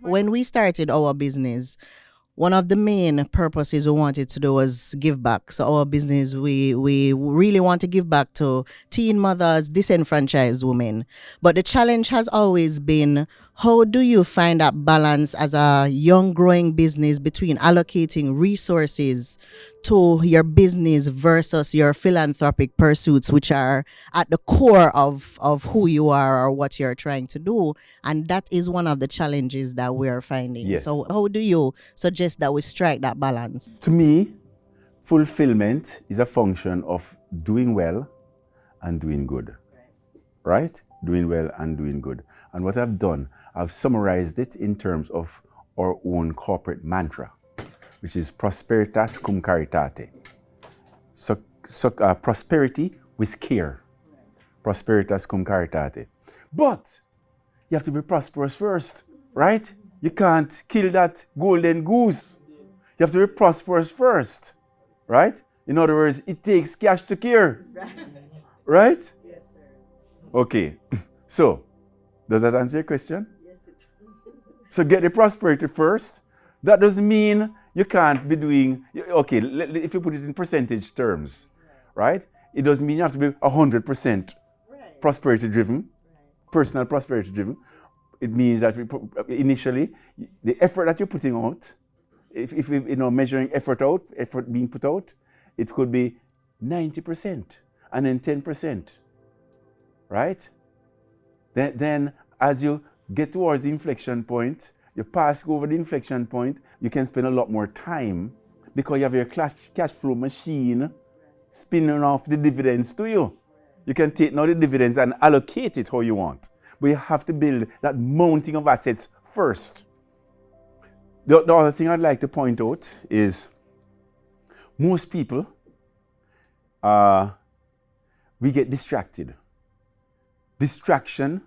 when we started our business, one of the main purposes we wanted to do was give back. So our business, we really want to give back to teen mothers, disenfranchised women. But the challenge has always been, how do you find that balance as a young growing business between allocating resources to your business versus your philanthropic pursuits, which are at the core of who you are or what you're trying to do. And that is one of the challenges that we are finding. Yes. So how do you suggest that we strike that balance? To me, fulfillment is a function of doing well and doing good. Right? Doing well and doing good. And what I've done, I've summarized it in terms of our own corporate mantra, which is prosperitas cum caritate. So prosperity with care. Prosperitas cum caritate. But you have to be prosperous first, right? You can't kill that golden goose. You have to be prosperous first, right? In other words, it takes cash to care, right? Yes, sir. Okay, so does that answer your question? Yes, it does. So get the prosperity first. That doesn't mean you can't be doing, okay, if you put it in percentage terms, right? It doesn't mean you have to be 100% prosperity driven, personal prosperity driven. It means that initially, the effort that you're putting out, if you know, measuring effort being put out, it could be 90% and then 10%, right? Then as you get towards the inflection point, you pass over the inflection point, you can spend a lot more time because you have your cash flow machine spinning off the dividends to you. You can take now the dividends and allocate it how you want. But you have to build that mounting of assets first. The other thing I'd like to point out is most people, we get distracted. Distraction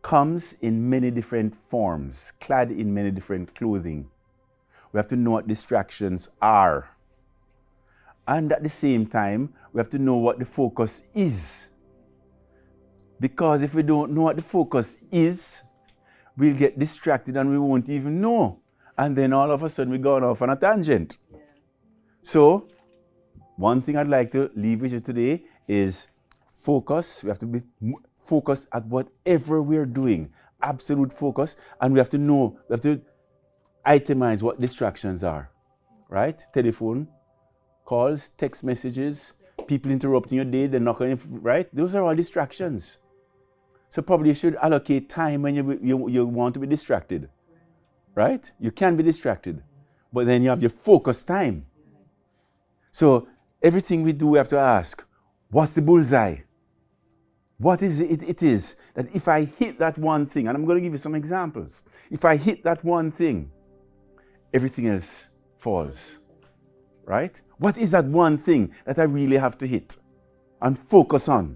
comes in many different forms, clad in many different clothing. We have to know what distractions are. And at the same time, we have to know what the focus is. Because if we don't know what the focus is, we'll get distracted and we won't even know. And then all of a sudden we're going off on a tangent. Yeah. So, one thing I'd like to leave with you today is focus. We have to be focused at whatever we're doing. Absolute focus. And we have to know, we have to itemize what distractions are. Right? Telephone, calls, text messages, people interrupting your day, they're not going to, right? Those are all distractions. So probably you should allocate time when you want to be distracted, right? You can be distracted, but then you have your focus time. So everything we do, we have to ask, what's the bullseye? What is it is that if I hit that one thing, and I'm going to give you some examples. If I hit that one thing, everything else falls, right? What is that one thing that I really have to hit and focus on?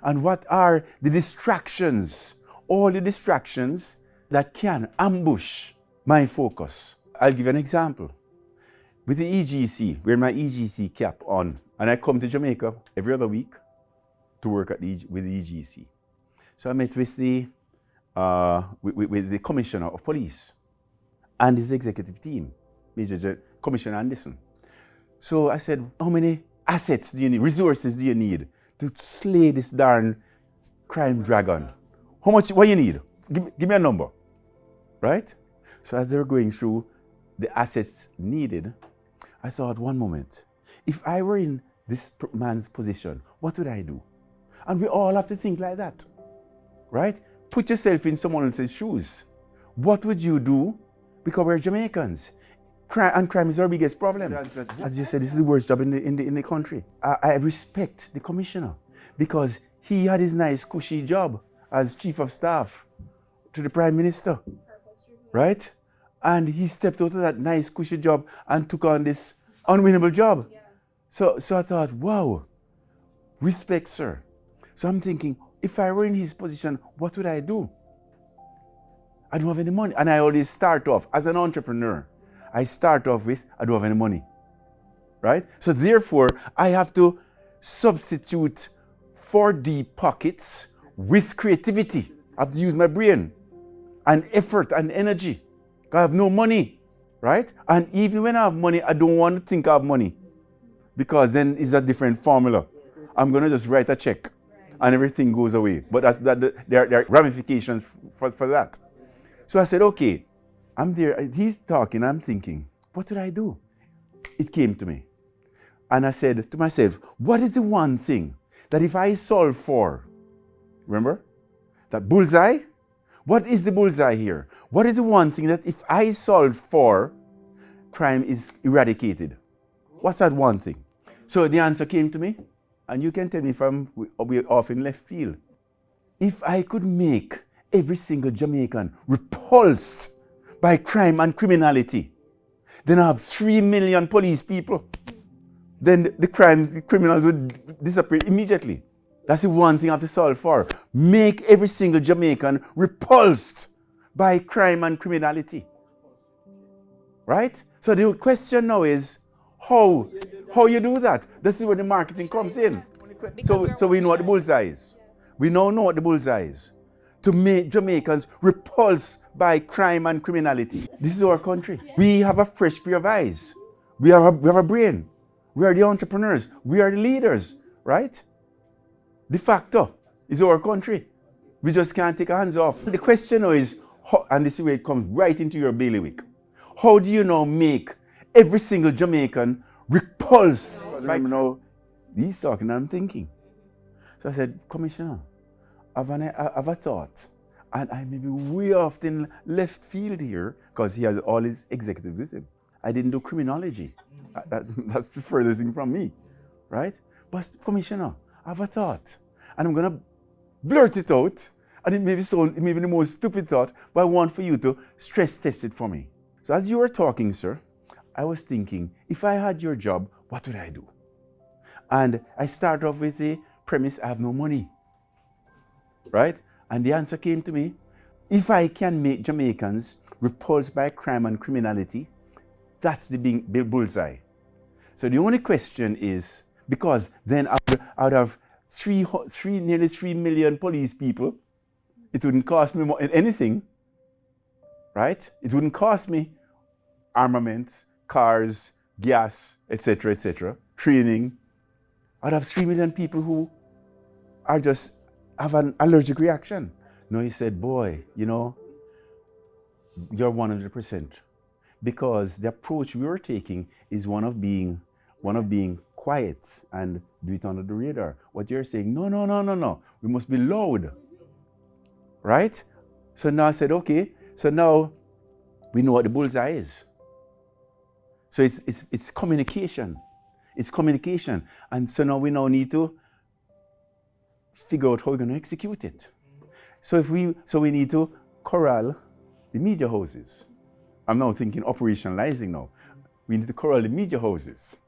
And what are the distractions, all the distractions that can ambush my focus? I'll give you an example. With the EGC, wearing my EGC cap on, and I come to Jamaica every other week to work with the EGC. So I met with the Commissioner of Police and his executive team, Commissioner Anderson. So I said, how many assets do you need, resources do you need to slay this darn crime dragon? How much, what you need? Give me a number, right? So as they were going through the assets needed, I thought, one moment, if I were in this man's position, what would I do? And we all have to think like that, right? Put yourself in someone else's shoes. What would you do? Because we're Jamaicans. Crime is our biggest problem. As you said, this is the worst job in the country. I respect the commissioner because he had his nice cushy job as chief of staff to the prime minister, right? And he stepped out of that nice cushy job and took on this unwinnable job. Yeah. So I thought, wow, respect, sir. So I'm thinking, if I were in his position, what would I do? I don't have any money. And I always start off as an entrepreneur. I start off with, I don't have any money, right? So therefore, I have to substitute for deep pockets with creativity. I have to use my brain. and effort and energy. 'Cause I have no money, right? And even when I have money, I don't want to think I have money, because then it's a different formula. I'm going to just write a check and everything goes away. But there are ramifications for that. So I said, okay, I'm there. He's talking. I'm thinking, what should I do? It came to me. And I said to myself, what is the one thing that if I solve for, remember, that bullseye? What is the bullseye here? What is the one thing that if I solve for, crime is eradicated? What's that one thing? So the answer came to me, and you can tell me if we're off in left field. If I could make every single Jamaican repulsed by crime and criminality, then I have 3 million police people. Then the criminals would disappear immediately. That's the one thing I have to solve for. Make every single Jamaican repulsed by crime and criminality. Right? So the question now is, how you do that? This is where the marketing comes in. So we know what the bullseye is. We now know what the bullseye is. To make Jamaicans repulsed by crime and criminality. This is our country. We have a fresh pair of eyes. We have a brain. We are the entrepreneurs. We are the leaders, right? De facto is our country. We just can't take our hands off. The question now is, and this is where it comes right into your bailiwick. How do you now make every single Jamaican repulsed? Now, he's talking, I'm thinking. So I said, Commissioner, I have a thought. And I may be way off in left field here, because he has all his executives with him. I didn't do criminology. That's the furthest thing from me, right? But Commissioner, I have a thought. And I'm going to blurt it out. And it may be the most stupid thought, but I want for you to stress test it for me. So as you were talking, sir, I was thinking, if I had your job, what would I do? And I started off with the premise, I have no money, right? And the answer came to me, if I can make Jamaicans repulsed by crime and criminality, that's the big bullseye. So the only question is, because then out of nearly 3 million police people, it wouldn't cost me anything, right? It wouldn't cost me armaments, cars, gas, etc., training. Out of 3 million people who are just have an allergic reaction. No, he said, boy, you're 100%. Because the approach we were taking is one of being quiet and do it under the radar. What you're saying, no. We must be loud. Right? So now I said, okay, so now we know what the bullseye is. So it's communication. It's communication. And so now we need to figure out how we're going to execute it. So we need to corral the media houses. I'm now thinking operationalizing now. We need to corral the media houses.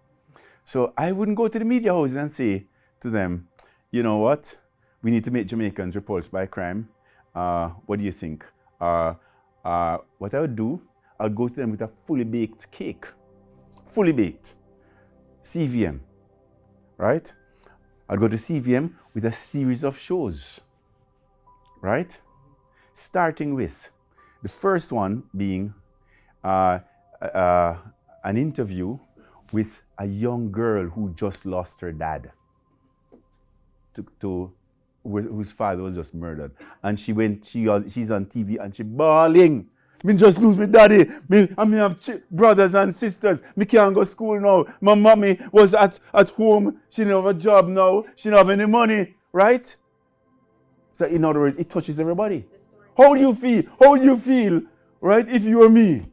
So I wouldn't go to the media houses and say to them, you know what? We need to make Jamaicans repulsed by crime. What do you think? What I would do, I would go to them with a fully baked cake. Fully baked. CVM. Right? I'd go to CVM with a series of shows. Right? Starting with the first one being an interview with a young girl who just lost her dad, whose father was just murdered. And she's on TV and she's bawling. Me just lose my daddy. I have brothers and sisters. Me can't go to school now. My mommy was at home. She don't have a job now. She don't have any money. Right? So in other words, it touches everybody. How do you feel? How do you feel? Right? If you were me.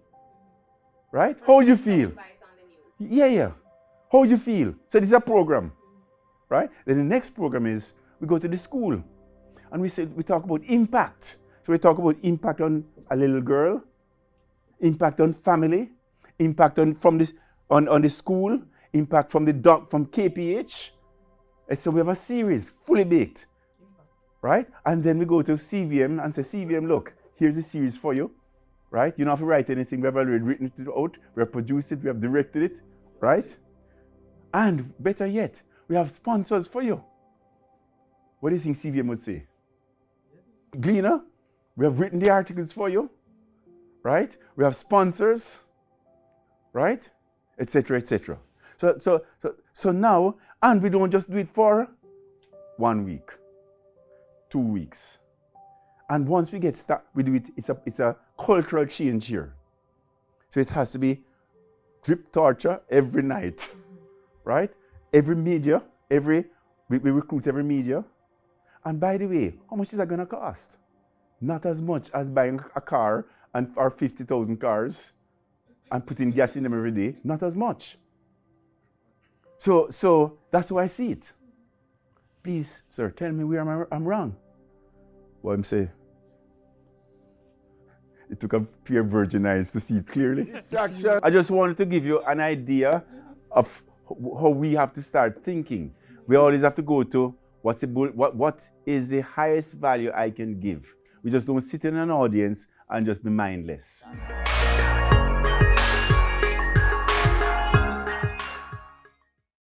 Right? How do you feel? Yeah. How do you feel? So this is a program. Right? Then the next program is we go to the school and we talk about impact. So we talk about impact on a little girl, impact on family, impact on the school, impact from KPH. And so we have a series, fully baked. Right? And then we go to CVM and say, CVM, look, here's a series for you. Right? You don't have to write anything. We have already written it out. We have produced it. We have directed it. Right? And better yet, we have sponsors for you. What do you think CVM would say? Gleaner? We have written the articles for you, right? We have sponsors, right? Etc. etc. So now, and we don't just do it for 1 week, 2 weeks. And once we get started, we do it, it's a cultural change here. So it has to be drip torture every night, right? Every media, we recruit every media. And by the way, how much is that going to cost? Not as much as buying a car or 50,000 cars and putting gas in them every day. Not as much. So that's how I see it. Please, sir, tell me where I'm wrong. What I'm saying. It took a pair of virgin eyes to see it clearly. I just wanted to give you an idea of how we have to start thinking. We always have to go to what is the highest value I can give. We just don't sit in an audience and just be mindless.